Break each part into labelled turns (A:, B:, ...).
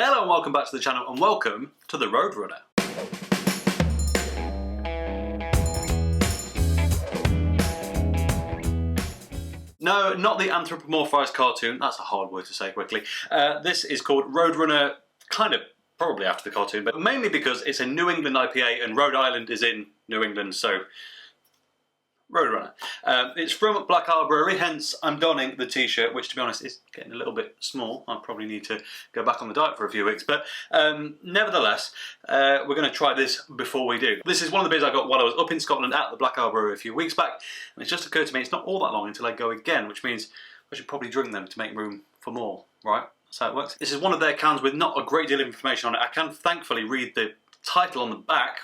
A: Hello and welcome back to the channel and welcome to the Rhode Runner. No, not the anthropomorphised cartoon, that's a hard word to say quickly. This is called Rhode Runner, kind of probably after the cartoon, but mainly because it's a New England IPA and Rhode Island is in New England, so Rhode Runner. It's from Isle Brewery, hence I'm donning the t-shirt, which to be honest is getting a little bit small. I probably need to go back on the diet for a few weeks, but nevertheless, we're going to try this before we do. This is one of the beers I got while I was up in Scotland at the Isle Brewery a few weeks back, and it's just occurred to me it's not all that long until I go again, which means I should probably drink them to make room for more, right? That's how it works. This is one of their cans with not a great deal of information on it. I can thankfully read the title on the back.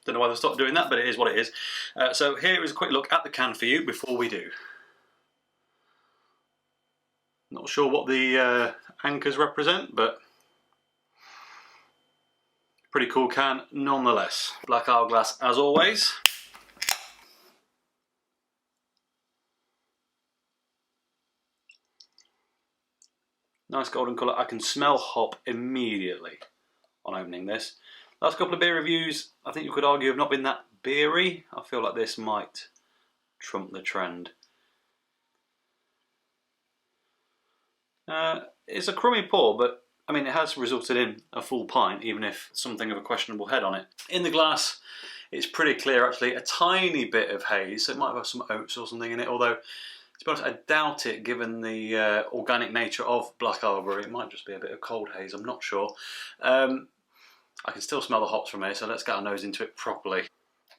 A: Don't know why they stopped doing that, but it is what it is. So here is a quick look at the can for you before we do. Not sure what the anchors represent, but pretty cool can nonetheless. Black Isle glass as always. Nice golden colour. I can smell hop immediately on opening this. Last couple of beer reviews, I think you could argue, have not been that beery. I feel like this might trump the trend. It's a crummy pour, but I mean it has resulted in a full pint, even if something of a questionable head on it. In the glass, it's pretty clear actually. A tiny bit of haze, so it might have some oats or something in it, although to be honest, I doubt it given the organic nature of Black Isle Brewery. It might just be a bit of cold haze, I'm not sure. I can still smell the hops from here, so let's get our nose into it properly.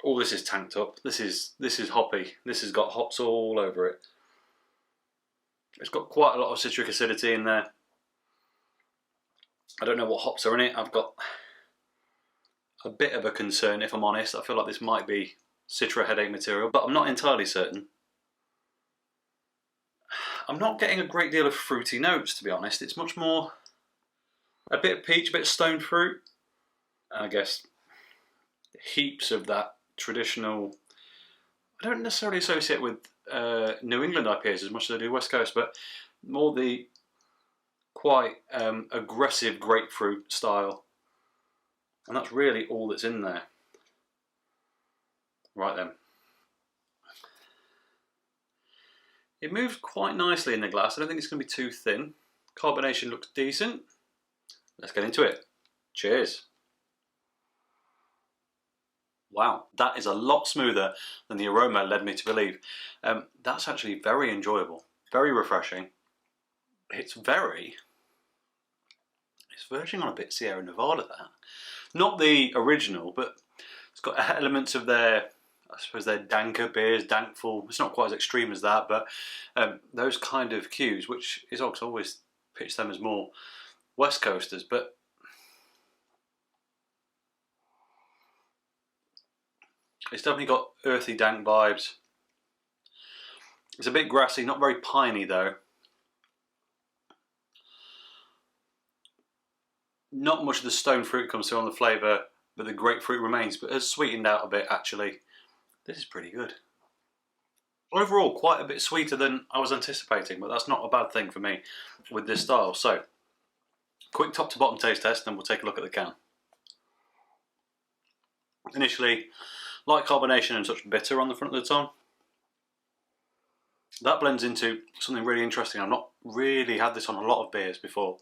A: All this is tanked up. This is hoppy. This has got hops all over it. It's got quite a lot of citric acidity in there. I don't know what hops are in it. I've got a bit of a concern, if I'm honest. I feel like this might be Citra headache material, but I'm not entirely certain. I'm not getting a great deal of fruity notes, to be honest. It's much more a bit of peach, a bit of stone fruit. I guess heaps of that traditional, I don't necessarily associate with New England IPAs as much as I do West Coast, but more the quite aggressive grapefruit style, and that's really all that's in there. Right then. It moves quite nicely in the glass. I don't think it's going to be too thin. Carbonation looks decent. Let's get into it. Cheers. Wow, that is a lot smoother than the aroma led me to believe. That's actually very enjoyable, very refreshing. It's verging on a bit Sierra Nevada, that. Not the original, but it's got elements of their, I suppose, their danker beers, dankful. It's not quite as extreme as that, but those kind of cues, which is also always pitched them as more West Coasters, but it's definitely got earthy, dank vibes. It's a bit grassy, not very piney though. Not much of the stone fruit comes through on the flavour, but the grapefruit remains, but has sweetened out a bit actually. This is pretty good. Overall, quite a bit sweeter than I was anticipating, but that's not a bad thing for me with this style. So, quick top to bottom taste test, then we'll take a look at the can. Initially, light carbonation and touch bitter on the front of the tongue. That blends into something really interesting. I've not really had this on a lot of beers before.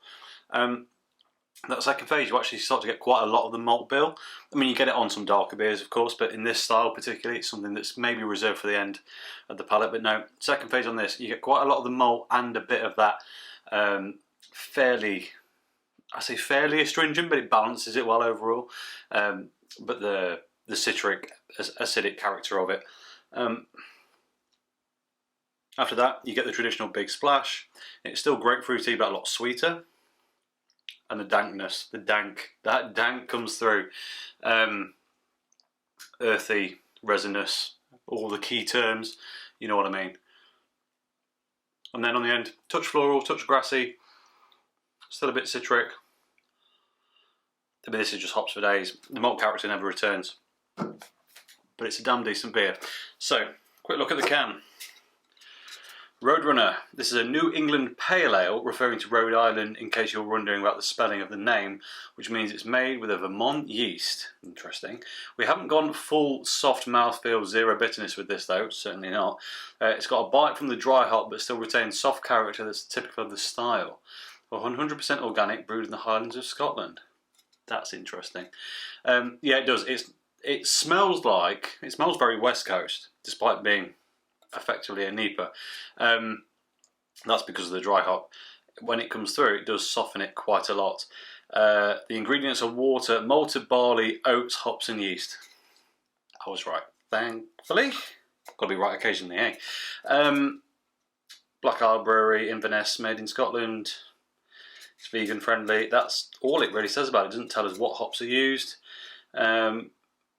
A: That second phase, you actually start to get quite a lot of the malt bill. I mean, you get it on some darker beers, of course, but in this style particularly, it's something that's maybe reserved for the end of the palate. But no, second phase on this, you get quite a lot of the malt and a bit of that fairly astringent, but it balances it well overall. But the citric, acidic character of it. After that, you get the traditional big splash. It's still grapefruity, but a lot sweeter. And the dankness, that dank comes through. Earthy, resinous, all the key terms, you know what I mean. And then on the end, touch floral, touch grassy, still a bit citric. But this is just hops for days. The malt character never returns. But it's a damn decent beer. So, quick look at the can. Rhode Runner. This is a New England Pale Ale, referring to Rhode Island in case you're wondering about the spelling of the name, which means it's made with a Vermont yeast. Interesting. We haven't gone full soft mouthfeel, zero bitterness with this though, certainly not. It's got a bite from the dry hop but still retains soft character that's typical of the style. 100% organic, brewed in the Highlands of Scotland. That's interesting. Yeah, it does. It smells very West Coast, despite being effectively a NEIPA. That's because of the dry hop. When it comes through, it does soften it quite a lot. The ingredients are water, malted barley, oats, hops and yeast. I was right, thankfully. Got to be right occasionally, eh? Black Isle Brewery, Inverness, made in Scotland. It's vegan friendly. That's all it really says about it. It doesn't tell us what hops are used. And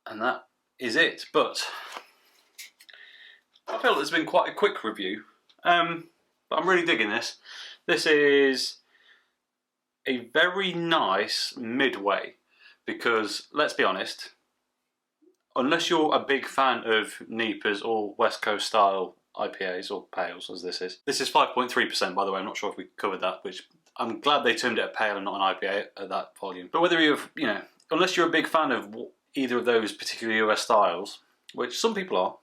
A: that is it. But I feel it's been quite a quick review, but I'm really digging this. This is a very nice midway because, let's be honest, unless you're a big fan of NEIPAs or West Coast style IPAs or pales, as this is 5.3% by the way. I'm not sure if we covered that, which I'm glad they termed it a pale and not an IPA at that volume. But whether unless you're a big fan of either of those particular US styles, which some people are,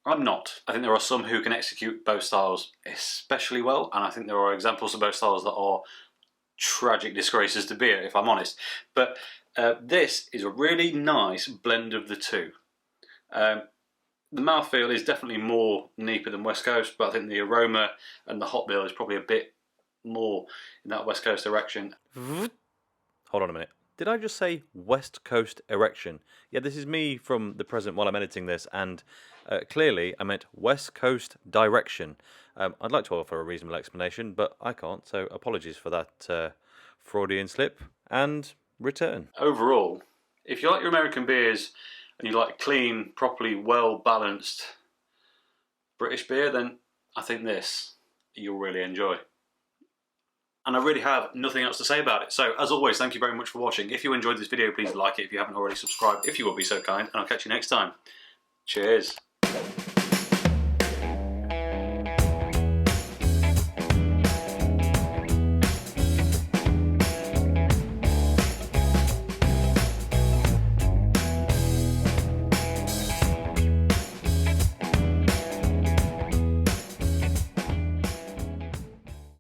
A: I'm not. I think there are some who can execute both styles especially well, and I think there are examples of both styles that are tragic disgraces to beer, if I'm honest. But this is a really nice blend of the two. The mouthfeel is definitely more NEIPA than West Coast, but I think the aroma and the hop bill is probably a bit more in that West Coast direction.
B: Hold on a minute. Did I just say West Coast erection? Yeah, this is me from the present while I'm editing this, and clearly I meant West Coast direction. I'd like to offer a reasonable explanation, but I can't, so apologies for that Freudian slip, and return.
A: Overall, if you like your American beers and you like clean, properly well-balanced British beer, then I think this you'll really enjoy. And I really have nothing else to say about it. So, as always, thank you very much for watching. If you enjoyed this video, please like it. If you haven't already, subscribe if you will be so kind. And I'll catch you next time. Cheers.